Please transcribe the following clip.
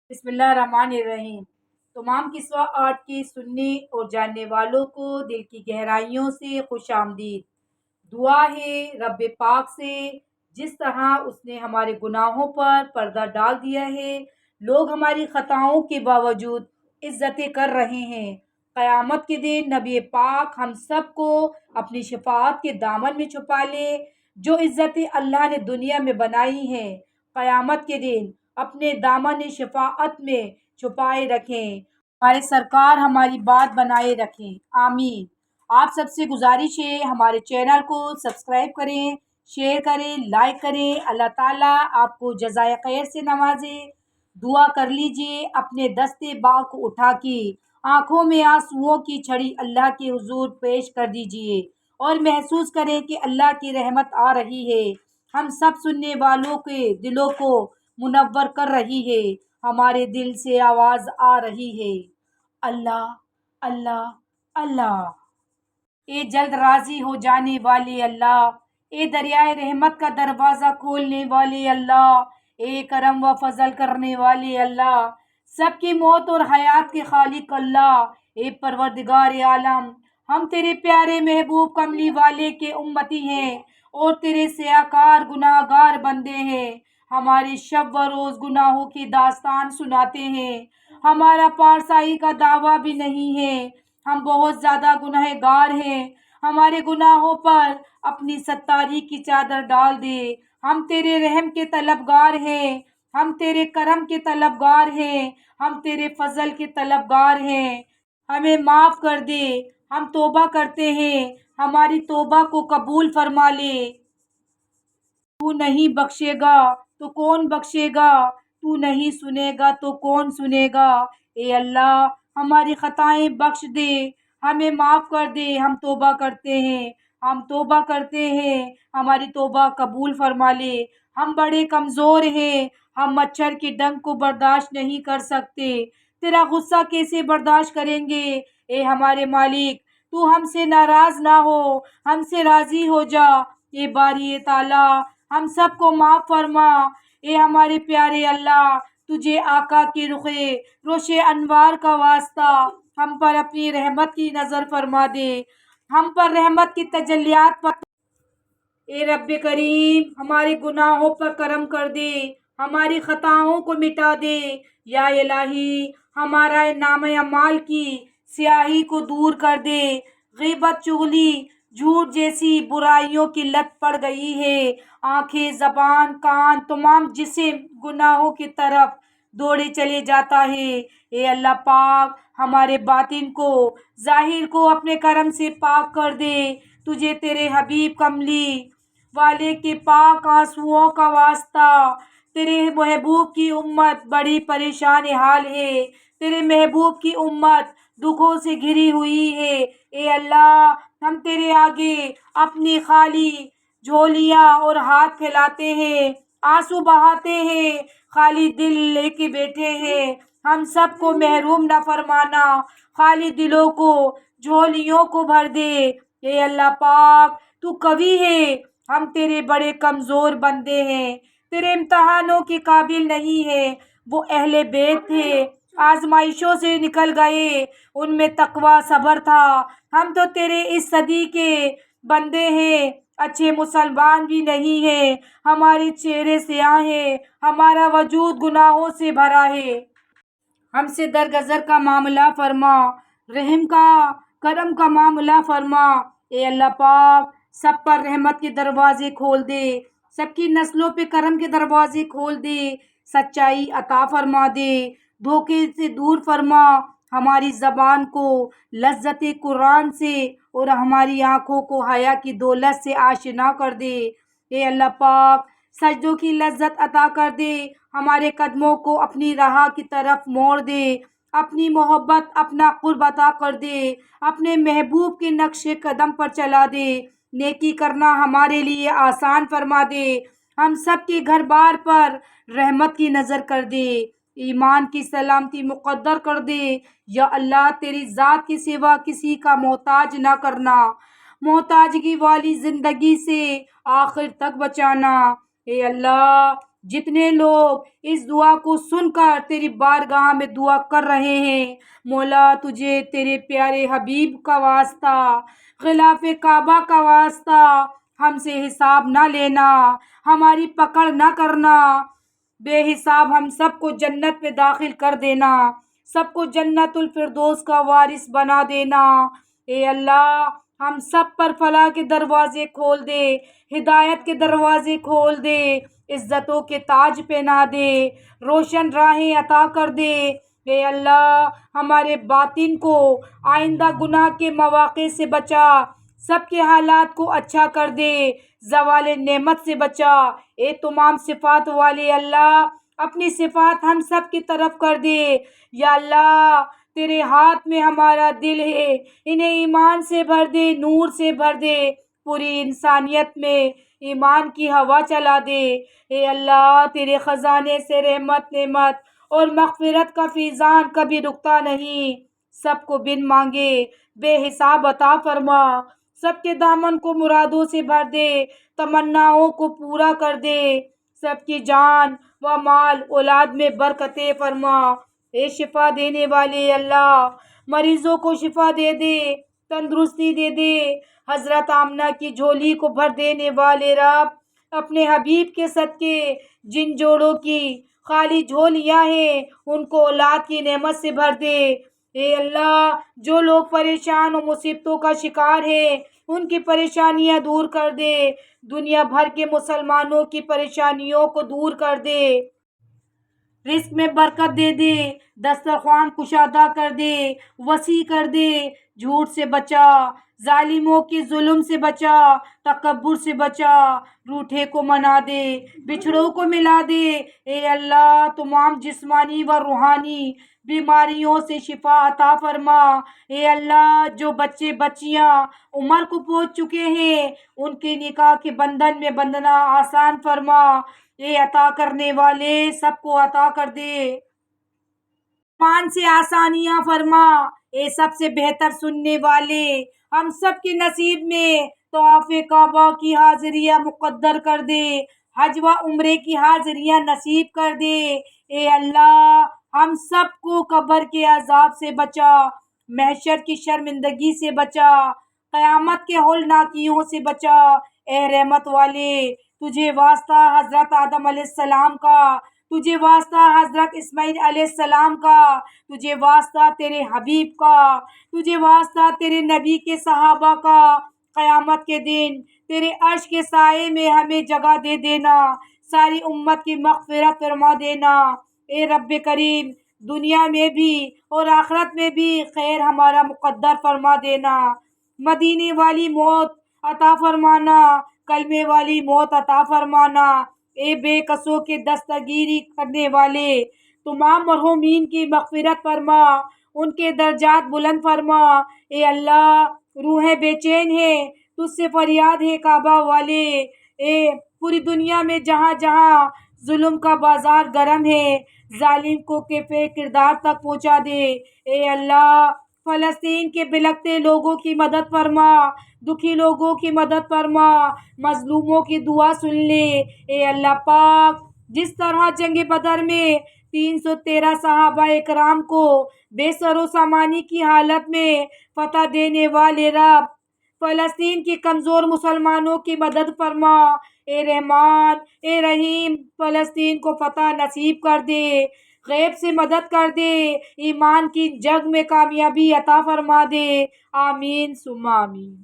بسم اللہ الرحمن الرحیم۔ تمام قصہ آرٹ کی سننے اور جاننے والوں کو دل کی گہرائیوں سے خوش آمدید۔ دعا ہے رب پاک سے، جس طرح اس نے ہمارے گناہوں پر پردہ ڈال دیا ہے، لوگ ہماری خطاؤں کے باوجود عزتیں کر رہے ہیں۔ قیامت کے دن نبی پاک ہم سب کو اپنی شفاعت کے دامن میں چھپا لے، جو عزتیں اللہ نے دنیا میں بنائی ہیں، قیامت کے دن اپنے دامن شفاعت میں چھپائے رکھیں۔ ہمارے سرکار ہماری بات بنائے رکھیں، آمین۔ آپ سب سے گزارش ہے ہمارے چینل کو سبسکرائب کریں، شیئر کریں، لائک کریں۔ اللہ تعالیٰ آپ کو جزائے خیر سے نوازے۔ دعا کر لیجئے، اپنے دستے باغ کو اٹھا کے آنکھوں میں آنسوؤں کی چھڑی اللہ کے حضور پیش کر دیجئے اور محسوس کریں کہ اللہ کی رحمت آ رہی ہے، ہم سب سننے والوں کے دلوں کو منور کر رہی ہے، ہمارے دل سے آواز آ رہی ہے، اللہ اللہ اللہ۔ اے جلد راضی ہو جانے والے اللہ، اے دریائے رحمت کا دروازہ کھولنے والے اللہ، اے کرم و فضل کرنے والے اللہ، سب کی موت اور حیات کے خالق اللہ، اے پروردگار عالم، ہم تیرے پیارے محبوب کملی والے کے امتی ہیں اور تیرے سیاکار گناہ گار بندے ہیں۔ ہمارے شب و روز گناہوں کی داستان سناتے ہیں، ہمارا پارسائی کا دعویٰ بھی نہیں ہے، ہم بہت زیادہ گناہ گار ہیں، ہمارے گناہوں پر اپنی ستاری کی چادر ڈال دے۔ ہم تیرے رحم کے طلبگار ہیں، ہم تیرے کرم کے طلبگار ہیں، ہم تیرے فضل کے طلبگار ہیں، ہمیں معاف کر دے، ہم توبہ کرتے ہیں، ہماری توبہ کو قبول فرما لے۔ تو نہیں بخشے گا تو کون بخشے گا، تو نہیں سنے گا تو کون سنے گا۔ اے اللہ، ہماری خطائیں بخش دے، ہمیں معاف کر دے، ہم توبہ کرتے ہیں، ہم توبہ کرتے ہیں، ہماری توبہ قبول فرما لے۔ ہم بڑے کمزور ہیں، ہم مچھر کے ڈنک کو برداشت نہیں کر سکتے، تیرا غصہ کیسے برداشت کریں گے۔ اے ہمارے مالک، تو ہم سے ناراض نہ ہو، ہم سے راضی ہو جا۔ اے باری تعالیٰ، ہم سب کو معاف فرما۔ اے ہمارے پیارے اللہ، تجھے آقا کے روش انوار کا واسطہ، ہم پر اپنی رحمت کی نظر فرما دے، ہم پر رحمت کی تجلیات پر۔ اے رب کریم، ہمارے گناہوں پر کرم کر دے، ہماری خطاؤں کو مٹا دے۔ یا الہی، ہمارا نام اعمال کی سیاہی کو دور کر دے۔ غیبت، چغلی، جھوٹ جیسی برائیوں کی لت پڑ گئی ہے، آنکھیں، زبان، کان، تمام جسم گناہوں کی طرف دوڑے چلے جاتا ہے۔ اے اللہ پاک، ہمارے باطن کو، ظاہر کو اپنے کرم سے پاک کر دے۔ تجھے تیرے حبیب کملی والے کے پاک آنسوؤں کا واسطہ، تیرے محبوب کی امت بڑی پریشان حال ہے، تیرے محبوب کی امت دکھوں سے گھری ہوئی ہے۔ اے اللہ، ہم تیرے آگے اپنی خالی جھولیاں اور ہاتھ پھیلاتے ہیں، آنسو بہاتے ہیں، خالی دل لے کے بیٹھے ہیں، ہم سب کو محروم نہ فرمانا، خالی دلوں کو، جھولیوں کو بھر دے۔ اے اللہ پاک، تو قوی ہے، ہم تیرے بڑے کمزور بندے ہیں، تیرے امتحانوں کے قابل نہیں ہیں۔ وہ اہل بیت تھے، آزمائشوں سے نکل گئے، ان میں تقویٰ صبر تھا، ہم تو تیرے اس صدی کے بندے ہیں، اچھے مسلمان بھی نہیں ہیں، ہمارے چہرے سیاہ ہیں، ہمارا وجود گناہوں سے بھرا ہے، ہم سے درگزر کا معاملہ فرما، رحم کا، کرم کا معاملہ فرما۔ اے اللہ پاک، سب پر رحمت کے دروازے کھول دے، سب کی نسلوں پہ کرم کے دروازے کھول دے، سچائی عطا فرما دے، دھوکے سے دور فرما، ہماری زبان کو لذت قرآن سے اور ہماری آنکھوں کو حیا کی دولت سے آشنا کر دے۔ اے اللہ پاک، سجدوں کی لذت عطا کر دے، ہمارے قدموں کو اپنی راہ کی طرف موڑ دے، اپنی محبت، اپنا قرب عطا کر دے، اپنے محبوب کے نقش قدم پر چلا دے، نیکی کرنا ہمارے لیے آسان فرما دے، ہم سب کے گھر بار پر رحمت کی نظر کر دے، ایمان کی سلامتی مقدر کر دے۔ یا اللہ، تیری ذات کے سوا کسی کا محتاج نہ کرنا، محتاجگی والی زندگی سے آخر تک بچانا۔ اے اللہ، جتنے لوگ اس دعا کو سن کر تیری بارگاہ میں دعا کر رہے ہیں، مولا تجھے تیرے پیارے حبیب کا واسطہ، غلاف کعبہ کا واسطہ، ہم سے حساب نہ لینا، ہماری پکڑ نہ کرنا، بے حساب ہم سب کو جنت میں داخل کر دینا، سب کو جنت الفردوس کا وارث بنا دینا۔ اے اللہ ہم سب پر فلاح کے دروازے کھول دے، ہدایت کے دروازے کھول دے، عزتوں کے تاج پہنا دے، روشن راہیں عطا کر دے۔ اے اللہ ہمارے باطن کو آئندہ گناہ کے مواقع سے بچا، سب کے حالات کو اچھا کر دے، زوال نعمت سے بچا۔ اے تمام صفات والے اللہ اپنی صفات ہم سب کی طرف کر دے۔ یا اللہ تیرے ہاتھ میں ہمارا دل ہے، انہیں ایمان سے بھر دے، نور سے بھر دے، پوری انسانیت میں ایمان کی ہوا چلا دے۔ اے اللہ تیرے خزانے سے رحمت، نعمت اور مغفرت کا فیضان کبھی رکتا نہیں، سب کو بن مانگے بے حساب عطا فرما، سب کے دامن کو مرادوں سے بھر دے، تمناؤں کو پورا کر دے، سب کی جان و مال اولاد میں برکتیں فرما۔ اے شفا دینے والے اللہ مریضوں کو شفا دے دے، تندرستی دے دے، حضرت آمنہ کی جھولی کو بھر دینے والے رب اپنے حبیب کے صدقے جن جوڑوں کی خالی جھولیاں ہیں ان کو اولاد کی نعمت سے بھر دے۔ اے اللہ جو لوگ پریشان و مصیبتوں کا شکار ہیں ان کی پریشانیاں دور کر دے، دنیا بھر کے مسلمانوں کی پریشانیوں کو دور کر دے، رزق میں برکت دے دے، دسترخوان کشادہ کر دے، وسیع کر دے، جھوٹ سے بچا، ظالموں کے ظلم سے بچا، تکبر سے بچا، روٹھے کو منا دے، بچھڑوں کو ملا دے۔ اے اللہ تمام جسمانی و روحانی بیماریوں سے شفا عطا فرما۔ اے اللہ جو بچے بچیاں عمر کو پہنچ چکے ہیں ان کے نکاح کے بندھن میں بندھنا آسان فرما۔ اے عطا کرنے والے سب کو عطا کر دے، مان سے آسانیاں فرما۔ اے سب سے بہتر سننے والے ہم سب کے نصیب میں طواف کعبہ کی حاضریاں مقدر کر دے، حج و عمرے کی حاضریاں نصیب کر دے۔ اے اللہ ہم سب کو قبر کے عذاب سے بچا، محشر کی شرمندگی سے بچا، قیامت کے ہولناکیوں سے بچا۔ اے رحمت والے تجھے واسطہ حضرت آدم علیہ السلام کا، تجھے واسطہ حضرت اسماعیل علیہ السلام کا، تجھے واسطہ تیرے حبیب کا، تجھے واسطہ تیرے نبی کے صحابہ کا، قیامت کے دن تیرے عرش کے سائے میں ہمیں جگہ دے دینا، ساری امت کی مغفرت فرما دینا۔ اے رب کریم دنیا میں بھی اور آخرت میں بھی خیر ہمارا مقدر فرما دینا، مدینے والی موت عطا فرمانا، کلمے والی موت عطا فرمانا۔ اے بے کسوں کے دستگیری کرنے والے تمام مرحومین کی مغفرت فرما، ان کے درجات بلند فرما۔ اے اللہ روحیں بے چین ہیں تجھ سے فریاد ہے کعبہ والے، اے پوری دنیا میں جہاں جہاں ظلم کا بازار گرم ہے ظالم کو کیفے کردار تک پہنچا دے۔ اے اللہ فلسطین کے بلکتے لوگوں کی مدد فرما، دکھی لوگوں کی مدد فرما، مظلوموں کی دعا سن لے۔ اے اللہ پاک جس طرح جنگ بدر میں 313 صحابہ اکرام کو بے سر و سامانی کی حالت میں فتح دینے والے رب فلسطین کی کمزور مسلمانوں کی مدد فرما۔ اے رحمان اے رحیم فلسطین کو فتح نصیب کر دے، غیب سے مدد کر دے، ایمان کی جنگ میں کامیابی عطا فرما دے، آمین ثم آمین۔